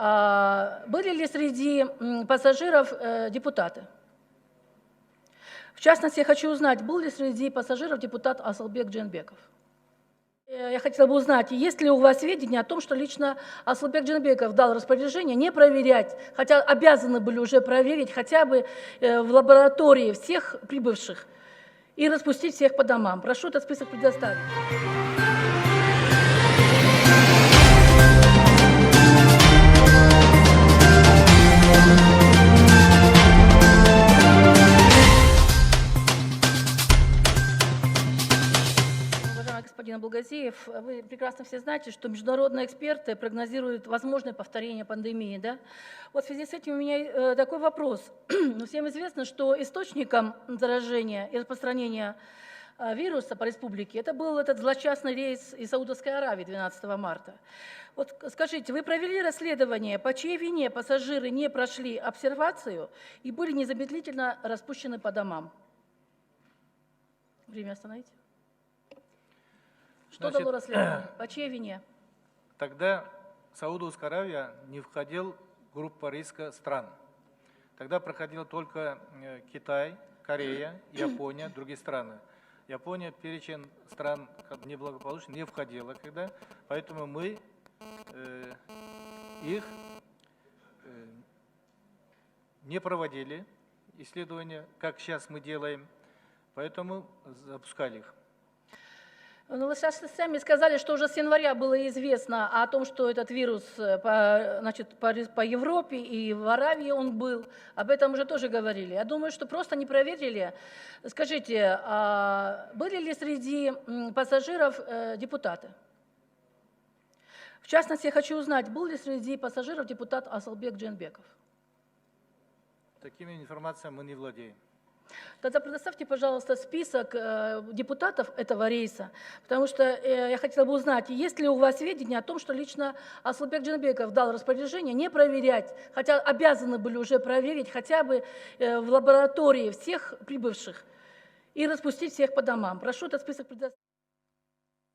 Были ли среди пассажиров депутаты? В частности, я хочу узнать, был ли среди пассажиров депутат Асылбек Дженбеков? Я хотела бы узнать, есть ли у вас сведения о том, что лично Асылбек Дженбеков дал распоряжение не проверять, хотя обязаны были уже проверить хотя бы в лаборатории всех прибывших и распустить всех по домам. Прошу этот список предоставить. Господин Абулгазиев, вы прекрасно все знаете, что международные эксперты прогнозируют возможное повторение пандемии. Да? Вот в связи с этим у меня такой вопрос. Всем известно, что источником заражения и распространения вируса по республике это был этот злосчастный рейс из Саудовской Аравии 12 марта. Вот скажите, вы провели расследование, по чьей вине пассажиры не прошли обсервацию и были незамедлительно распущены по домам? Время остановите. Что дало расследование? По чьей вине? Тогда Саудовская Аравия не входил в группу риска стран. Тогда проходил только Китай, Корея, Япония, другие страны. Япония перечень стран неблагополучных не входила, поэтому мы их не проводили исследования, как сейчас мы делаем, поэтому запускали их. Ну, вы сейчас сами сказали, что уже с января было известно о том, что этот вирус по Европе и в Аравии он был. Об этом уже тоже говорили. Я думаю, что просто не проверили. Скажите, были ли среди пассажиров депутаты? В частности, я хочу узнать, был ли среди пассажиров депутат Асылбек Дженбеков? Такими информациями мы не владеем. Тогда предоставьте, пожалуйста, список депутатов этого рейса, потому что я хотела бы узнать, есть ли у вас сведения о том, что лично Асылбек Дженбеков дал распоряжение не проверять, хотя обязаны были уже проверить хотя бы в лаборатории всех прибывших и распустить всех по домам. Прошу этот список предоставить.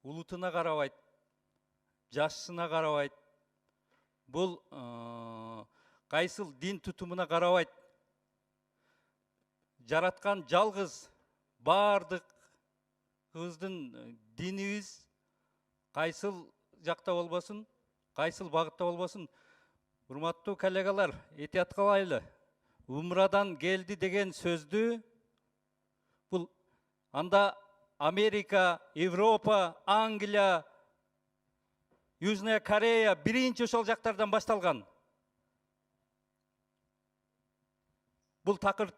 Улутына карабайт, жашына карабайт, бул кайсыл дин тутумуна карабайт. Жараткан жалғыз бардық кыздын динибиз кайсыл жакта болбосун, кайсыл багытта болбосун. Урматтуу коллегалар, этият кылайлы. Умрадан келди деген сөздү бул анда Америка, Европа, Англия, Южная Корея биринчи ошол жактардан башталган. Бул такыр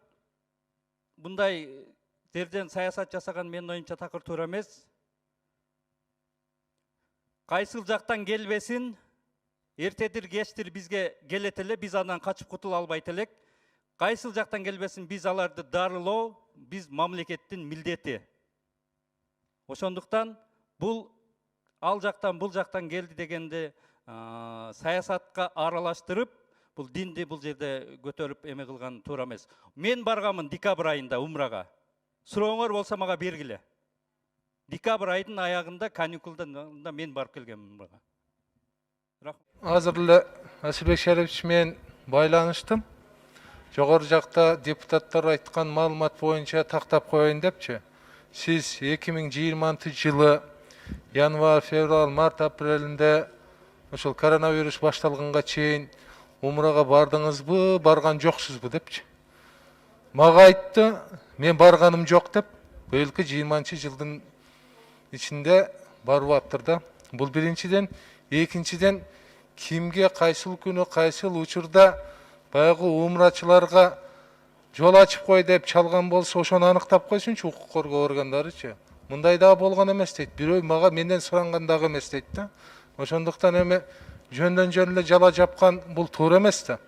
Bunday жерден саясат жасаган менин оюмча такыр туура эмес. Кайсыл жактан келбесин, эртедир кечтир бизге келет эле, биз андан качып кутула албайт элек. Кайсыл жактан келбесин, биз аларды дарылоо, биз мамлекеттин милдети. Ошондуктан бул ал жактан бул жактан келди дегенди саясатка аралаштырып, бұл динди бұл жерде көтөрүп эме кылган туура эмес. Мен барганмын декабрь айында умрага. Сурооңор болсо мага бергиле. Декабрь айдын аягында каникулда мен барып келгенмин умрага. Азыр эле Асылбек Шарипович менен байланыштым. Жогору жакта депутаттар айткан маалымат боюнча тактап коеюн депчи. Сиз 2020-жылы январь, февраль, март, апрелинде ошол коронавирус башталганга чейин умрага бардыңызбы, барган жоксузбу депчи. Мага айтты, мен барганым жок деп, быйылкы 20-жылдын ичинде барып аттыр да. Бул биринчиден, экинчиден кимге кайсыл күнү, кайсыл учурда баягы умрачыларга жол ачып кой деп чалган болсо, ошону аныктап койсунчу укук коргоо органдарычы. Мындай да болгон эмес дейт. Бирөө мага менден суранган дагы эмес дейт да. Ошондуктан эми жөндөн жөн эле жала жапкан бул туура эмес да.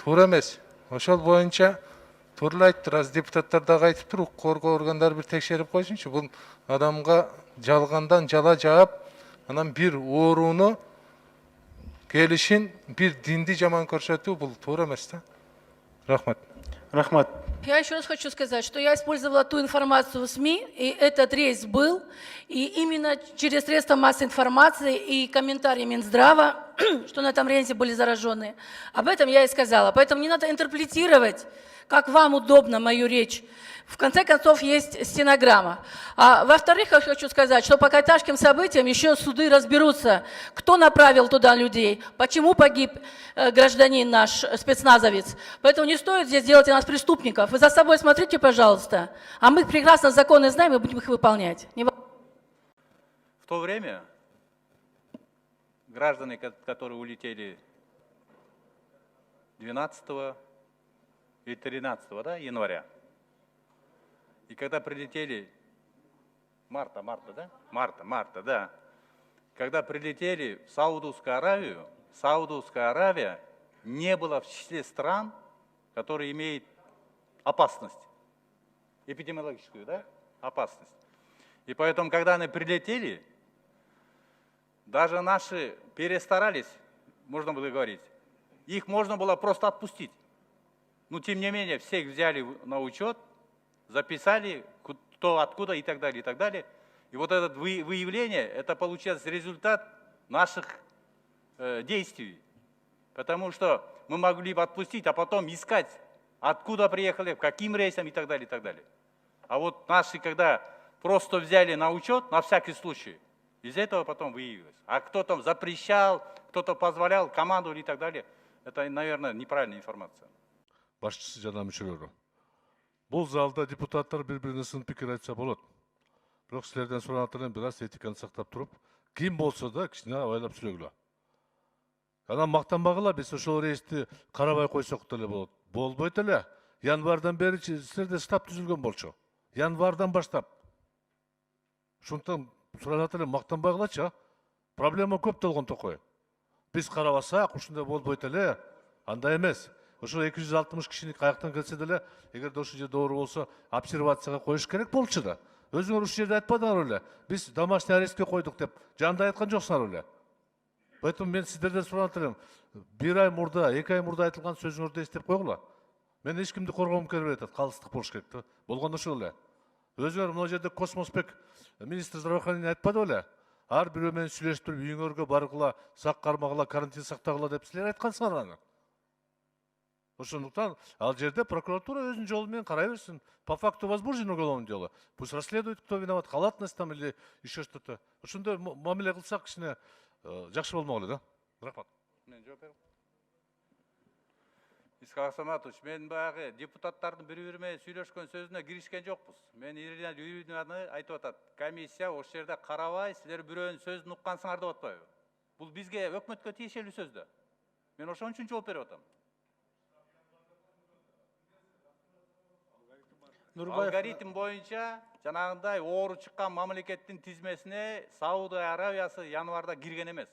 Туура эмес. Ошол боюнча туура айттыр. Аз депутаттар дагы айтыптыр, укук коргоо органдары бир текшерип койсунчу. Бул адамга жалгандан жала жаап, анан бир ооруну келишин, бир динди жаман көрсөтүү бул туура эмес да. Рахмат. Рахмат. Я еще раз хочу сказать, что я использовала ту информацию в СМИ, и этот рейс был, и именно через средства массовой информации и комментарии Минздрава что на этом рейсе были зараженные. Об этом я и сказала. Поэтому не надо интерпретировать, как вам удобно мою речь. В конце концов, есть стенограмма. А во-вторых, я хочу сказать, что по кайташским событиям еще суды разберутся, кто направил туда людей, почему погиб гражданин наш, спецназовец. Поэтому не стоит здесь делать из нас преступников. Вы за собой смотрите, пожалуйста. А мы прекрасно законы знаем и будем их выполнять. В то время граждане, которые улетели 12 и 13 января, и когда прилетели, марта, да, когда прилетели в Саудовскую Аравию, Саудовская Аравия не была в числе стран, которые имеют опасность, эпидемиологическую, да, опасность. И поэтому, когда они прилетели, даже наши перестарались, можно было говорить, их можно было просто отпустить. Но тем не менее, всех взяли на учет, записали, кто откуда и так далее, и так далее. И вот это выявление, это получается результат наших действий. Потому что мы могли бы отпустить, а потом искать, откуда приехали, каким рейсом и так далее, и так далее. А вот наши, когда просто взяли на учет, на всякий случай, из этого потом выявилось. А кто там запрещал, кто-то позволял, командовали и так далее, это, наверное, неправильная информация. Башчысы жана мүчөлөрү. Бул залда депутаттар бири-бирине сын пикир айтса болот. Бирок силерден сурап атырмын, бир аз этиканы сактап туруп, ким болсо да кичине абайлап сүйлөгүлө. Анан мактанбагыла, биз ошол рейсти карабай койсок деле болот. Болбойт эле. Январдан бери силерде штаб түзүлгөн болчу. Январдан баштап. Ошондон сурап атырмын, мактанбагылачы. Проблема көп болгон токой. Биз карабасак, ушундай болбойт эле. Андай эмес. Ошо 260 кишини каяктан келсе деле, эгерде ошол жерде дооро болсо, обсервацияга коюш керек болчу да. Өзүңөр ушул жерде айтпадыңар эле. Биз домашний арестке койдук деп, жанда айткан жоксуңар эле. Поэтому мен сиздерден сурап атырмын, 1 ай мурда, 2 ай мурда айтылган сөзүңөрдү эстеп койгула. Мен эч кимди коргоом келбей атат, калыстык болуш керек да. Болгондо ошол эле. Өзүңөр мына жерде Космосбек министр здравоохранения айтпады эле. Ар бирөө менен сүйлөшүп туруп, үйүңөргө баргыла, сак кармагыла, карантин сактагыла деп силер айткансыңар аны. Ошондуктан ал жерде прокуратура өзүнүн жолу менен карай берсин. По факту возбуждено уголовное дело. Пусть расследует, кто виноват, халатность там или еще что-то. Ошондой мамиле кылсак кичине жакшы болмок эле да. Рахмат. Мен жооп берем. Исхак Саматович, мен баягы депутаттардын бири-бири менен сүйлөшкөн сөзүнө киришкен жокпуз. Мен Ирина айтып атат. Комиссия ошол жерде карабай, силер бирөөнүн сөзүн уккансыңар деп атпайбы? Бул бизге өкмөткө тиешелүү сөз да. Мен ошон үчүн жооп берип атам. Алгоритм боюнча жанагындай оору чыккан мамлекеттин тизмесине Саудия Аравиясы январда кирген эмес.